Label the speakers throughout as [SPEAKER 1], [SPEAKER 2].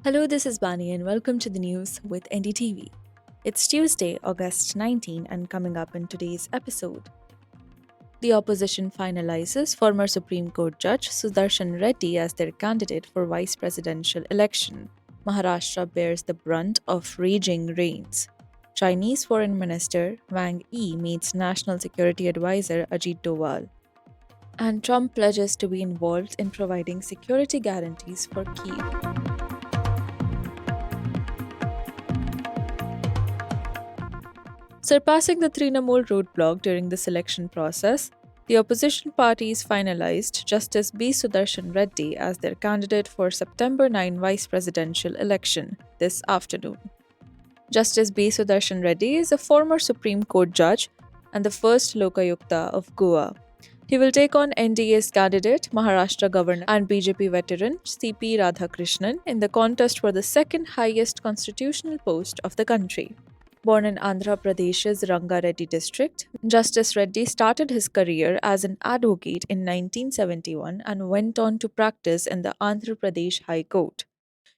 [SPEAKER 1] Hello, this is Bani, and welcome to the news with NDTV. It's Tuesday, August 19, and coming up in today's episode, the opposition finalizes former Supreme Court Judge Sudarshan Reddy as their candidate for vice presidential election. Maharashtra bears the brunt of raging rains. Chinese Foreign Minister Wang Yi meets National Security Advisor Ajit Doval. And Trump pledges to be involved in providing security guarantees for Kyiv. Surpassing the Trinamool roadblock during the selection process, the opposition parties finalized Justice B Sudershan Reddy as their candidate for September 9 vice presidential election this afternoon. Justice B Sudershan Reddy is a former Supreme Court judge and the first Lokayukta of Goa. He will take on NDA's candidate, Maharashtra Governor and BJP veteran CP Radhakrishnan in the contest for the second highest constitutional post of the country. Born in Andhra Pradesh's Rangareddy district, Justice Reddy started his career as an advocate in 1971 and went on to practice in the Andhra Pradesh High Court.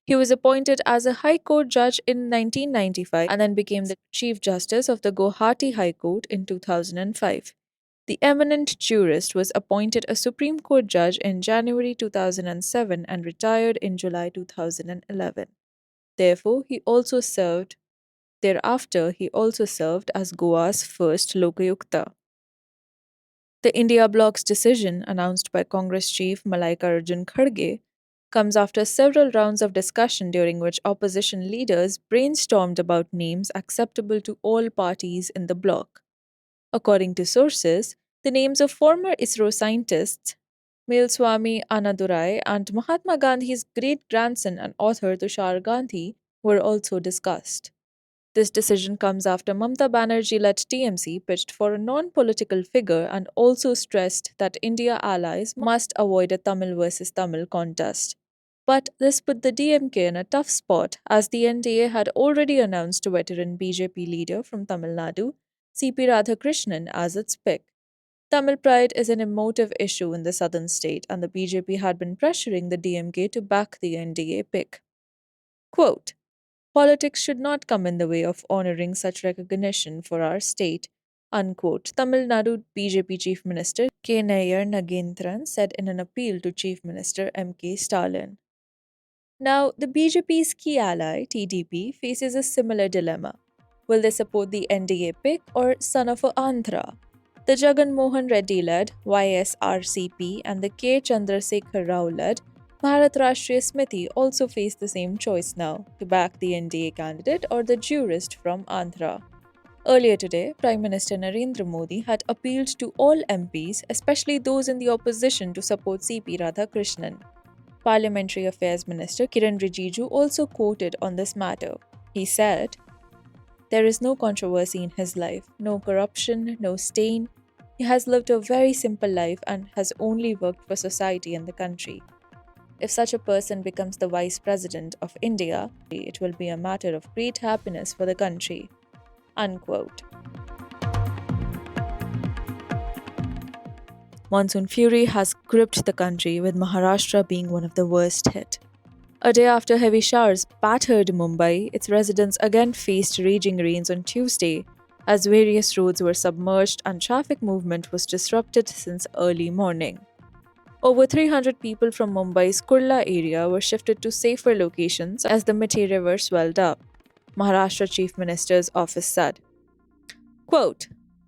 [SPEAKER 1] He was appointed as a High Court judge in 1995 and then became the Chief Justice of the Guwahati High Court in 2005. The eminent jurist was appointed a Supreme Court judge in January 2007 and retired in July 2011. Therefore, Thereafter, he also served as Goa's first Lokayukta. The India bloc's decision, announced by Congress chief Mallikarjun Kharge, comes after several rounds of discussion during which opposition leaders brainstormed about names acceptable to all parties in the bloc. According to sources, the names of former ISRO scientists Milswamy Annadurai and Mahatma Gandhi's great grandson and author Tushar Gandhi were also discussed. This decision comes after Mamata Banerjee led TMC pitched for a non political figure and also stressed that India allies must avoid a Tamil versus Tamil contest. But this put the DMK in a tough spot as the NDA had already announced a veteran BJP leader from Tamil Nadu, CP Radhakrishnan, as its pick. Tamil pride is an emotive issue in the southern state, and the BJP had been pressuring the DMK to back the NDA pick. Quote, "Politics should not come in the way of honoring such recognition for our state," unquote, Tamil Nadu BJP Chief Minister K. Nayar Nagendran said in an appeal to Chief Minister M.K. Stalin. Now, the BJP's key ally, TDP, faces a similar dilemma. Will they support the NDA pick or son of a Andhra? The Jagan Mohan Reddy led YSRCP and the K. Chandrasekhar Rao led Bharat Rashtriya Smiti also face the same choice now to back the NDA candidate or the jurist from Andhra. Earlier today, Prime Minister Narendra Modi had appealed to all MPs, especially those in the opposition, to support CP Radhakrishnan. Parliamentary Affairs Minister Kiran Rijiju also quoted on this matter. He said, "There is no controversy in his life, no corruption, no stain. He has lived a very simple life and has only worked for society and the country. If such a person becomes the Vice President of India, it will be a matter of great happiness for the country." Unquote. Monsoon fury has gripped the country, with Maharashtra being one of the worst hit. A day after heavy showers battered Mumbai, its residents again faced raging rains on Tuesday as various roads were submerged and traffic movement was disrupted since early morning. Over 300 people from Mumbai's Kurla area were shifted to safer locations as the Mithi River swelled up, Maharashtra Chief Minister's office said. Quote,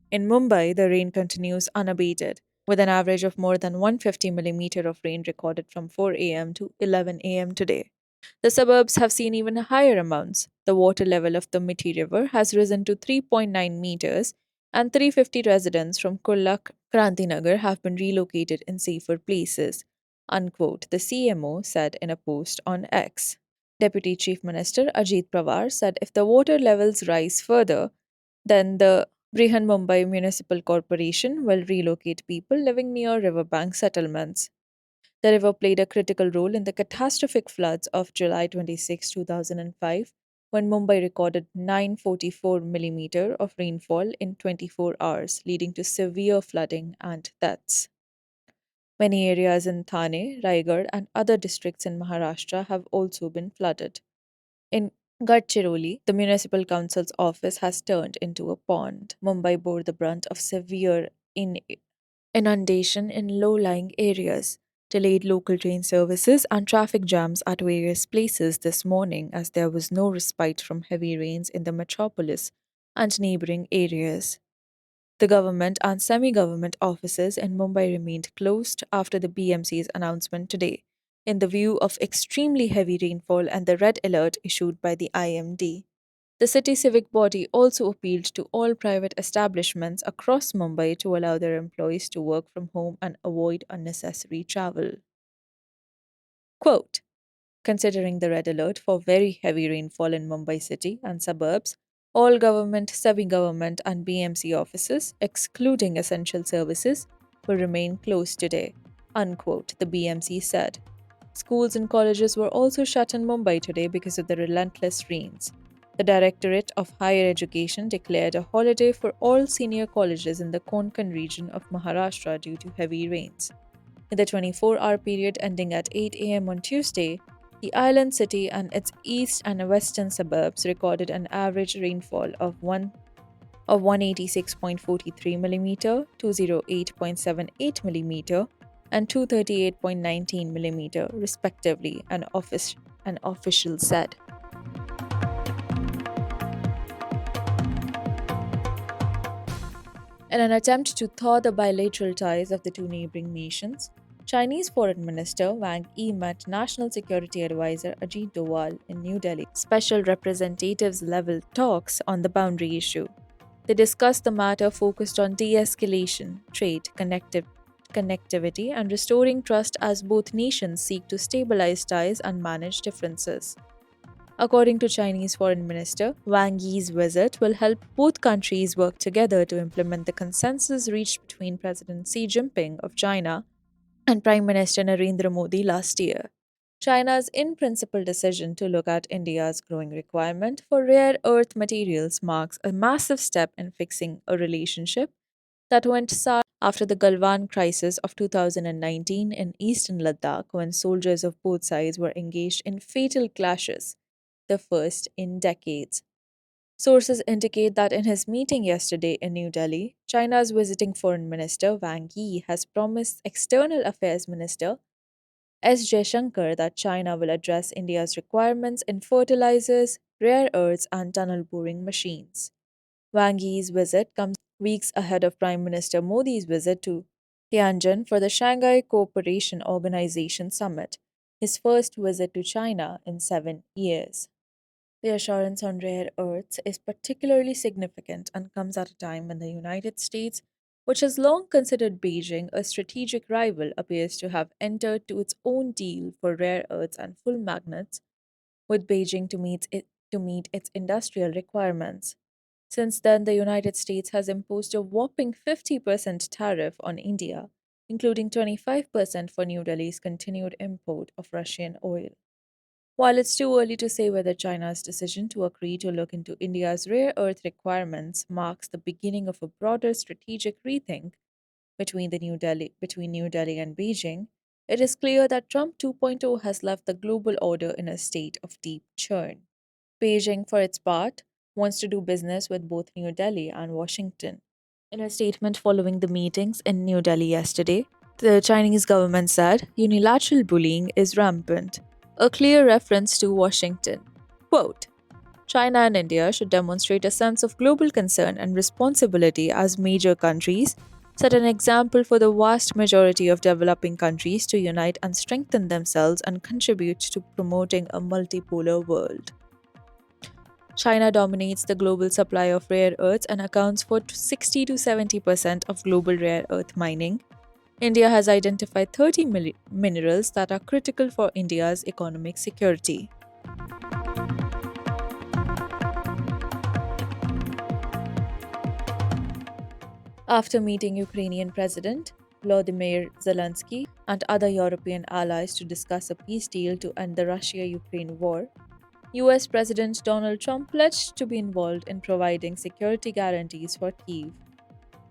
[SPEAKER 1] "In Mumbai, the rain continues unabated, with an average of more than 150 millimeter of rain recorded from 4 a.m. to 11 a.m. today. The suburbs have seen even higher amounts. The water level of the Mithi River has risen to 3.9 meters, and 350 residents from Kurla Krantinagar have been relocated in safer places," unquote, the CMO said in a post on X. Deputy Chief Minister Ajit said if the water levels rise further, then the Brihan Mumbai Municipal Corporation will relocate people living near riverbank settlements. The river played a critical role in the catastrophic floods of July 26, 2005, when Mumbai recorded 944 millimeter of rainfall in 24 hours, leading to severe flooding and deaths. Many areas in Thane, Raigad, and other districts in Maharashtra have also been flooded. In Gadchiroli, the municipal council's office has turned into a pond. Mumbai bore the brunt of severe inundation in low lying areas, delayed local train services, and traffic jams at various places this morning as there was no respite from heavy rains in the metropolis and neighboring areas. The government and semi government offices in Mumbai remained closed after the BMC's announcement today, in the view of extremely heavy rainfall and the red alert issued by the IMD. The city civic body also appealed to all private establishments across Mumbai to allow their employees to work from home and avoid unnecessary travel. Quote, considering the red alert for very heavy rainfall in Mumbai city and suburbs, all government, semi government, and BMC offices, excluding essential services, will remain closed today. Unquote, the BMC said. Schools and colleges were also shut in Mumbai today because of the relentless rains. The Directorate of Higher Education declared a holiday for all senior colleges in the Konkan region of Maharashtra due to heavy rains. In the 24-hour period ending at 8 a.m. on Tuesday, the island city and its east and western suburbs recorded an average rainfall of 186.43 mm, 208.78 mm, and 238.19 mm, respectively, an official said. In an attempt to thaw the bilateral ties of the two neighboring nations, Chinese Foreign Minister Wang Yi met National Security Advisor Ajit Doval in New Delhi. Special representatives level talks on the boundary issue. They discussed the matter focused on de escalation, trade, connectivity, and restoring trust as both nations seek to stabilize ties and manage differences. According to Chinese Foreign Minister, Wang Yi's visit will help both countries work together to implement the consensus reached between President Xi Jinping of China and Prime Minister Narendra Modi last year. China's in principle decision to look at India's growing requirement for rare earth materials marks a massive step in fixing a relationship that went sour after the Galwan crisis of 2019 in eastern Ladakh when soldiers of both sides were engaged in fatal clashes, the first in decades. Sources indicate that in his meeting yesterday in New Delhi, China's visiting Foreign Minister Wang Yi has promised External Affairs Minister S. Jaishankar that China will address India's requirements in fertilizers, rare earths, and tunnel boring machines. Wang Yi's visit comes weeks ahead of Prime Minister Modi's visit to Tianjin for the Shanghai Cooperation Organization summit, his first visit to China in 7 years. The assurance on rare earths is particularly significant and comes at a time when the United States, which has long considered Beijing a strategic rival, appears to have entered to its own deal for rare earths and full magnets with Beijing to meet its industrial requirements. Since then, the United States has imposed a whopping 50% tariff on India, including 25% for New Delhi's continued import of Russian oil. While it's too early to say whether China's decision to agree to look into India's rare earth requirements marks the beginning of a broader strategic rethink between New Delhi and Beijing, it is clear that Trump 2.0 has left the global order in a state of deep churn. Beijing, for its part, wants to do business with both New Delhi and Washington. In a statement following the meetings in New Delhi yesterday, the Chinese government said unilateral bullying is rampant, a clear reference to Washington. Quote, China and India should demonstrate a sense of global concern and responsibility as major countries, set an example for the vast majority of developing countries to unite and strengthen themselves and contribute to promoting a multipolar world. China dominates the global supply of rare earths and accounts for 60 to 70% of global rare earth mining. India has identified 30 minerals that are critical for India's economic security. After meeting Ukrainian President Volodymyr Zelensky and other European allies to discuss a peace deal to end the Russia Ukraine war, US President Donald Trump pledged to be involved in providing security guarantees for Kyiv.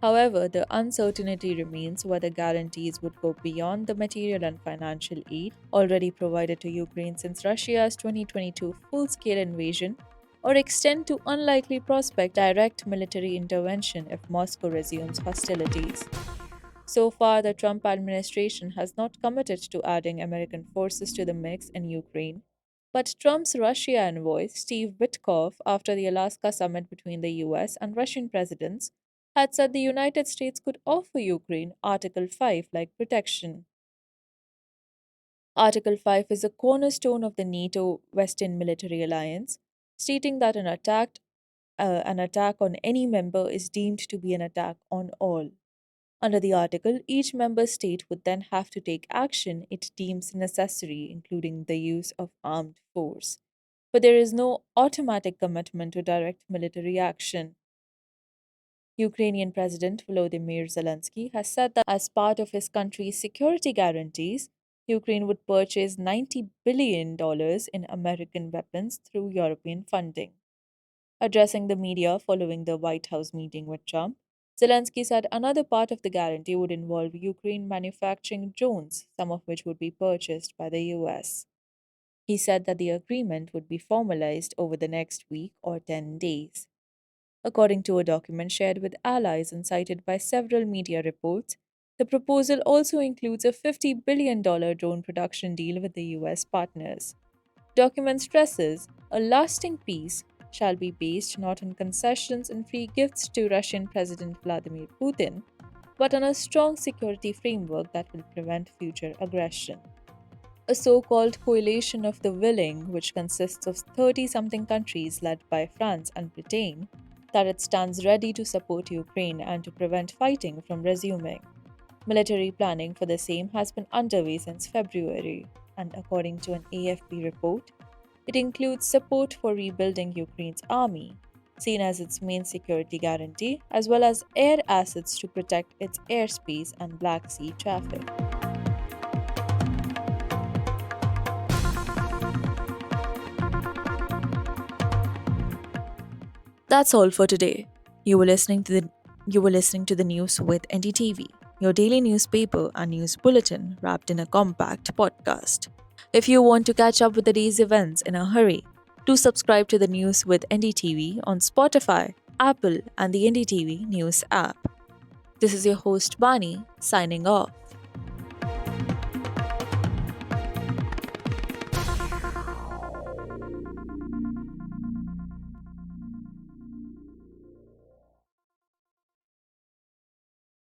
[SPEAKER 1] However, the uncertainty remains whether guarantees would go beyond the material and financial aid already provided to Ukraine since Russia's 2022 full scale invasion, or extend to unlikely prospect direct military intervention if Moscow resumes hostilities. So far, the Trump administration has not committed to adding American forces to the mix in Ukraine. But Trump's Russia envoy, Steve Witkoff, after the Alaska summit between the US and Russian presidents, had said the United States could offer Ukraine Article 5 like protection. Article 5 is a cornerstone of the NATO Western military alliance, stating that an attack on any member is deemed to be an attack on all. Under the article, each member state would then have to take action it deems necessary, including the use of armed force. But there is no automatic commitment to direct military action. Ukrainian President Volodymyr Zelensky has said that as part of his country's security guarantees, Ukraine would purchase $90 billion in American weapons through European funding. Addressing the media following the White House meeting with Trump, Zelensky said another part of the guarantee would involve Ukraine manufacturing drones, some of which would be purchased by the US. He said that the agreement would be formalized over the next week or 10 days. According to a document shared with allies and cited by several media reports, the proposal also includes a $50 billion drone production deal with the US partners. Document stresses a lasting peace shall be based not on concessions and free gifts to Russian President Vladimir Putin, but on a strong security framework that will prevent future aggression. A so called coalition of the willing, which consists of 30 something countries led by France and Britain, that it stands ready to support Ukraine and to prevent fighting from resuming. Military planning for the same has been underway since February, and according to an AFP report, it includes support for rebuilding Ukraine's army, seen as its main security guarantee, as well as air assets to protect its airspace and Black Sea traffic. That's all for today. You were listening to the news with NDTV, your daily newspaper and news bulletin wrapped in a compact podcast. If you want to catch up with the day's events in a hurry, do subscribe to the news with NDTV on Spotify, Apple, and the NDTV News app. This is your host Bani signing off.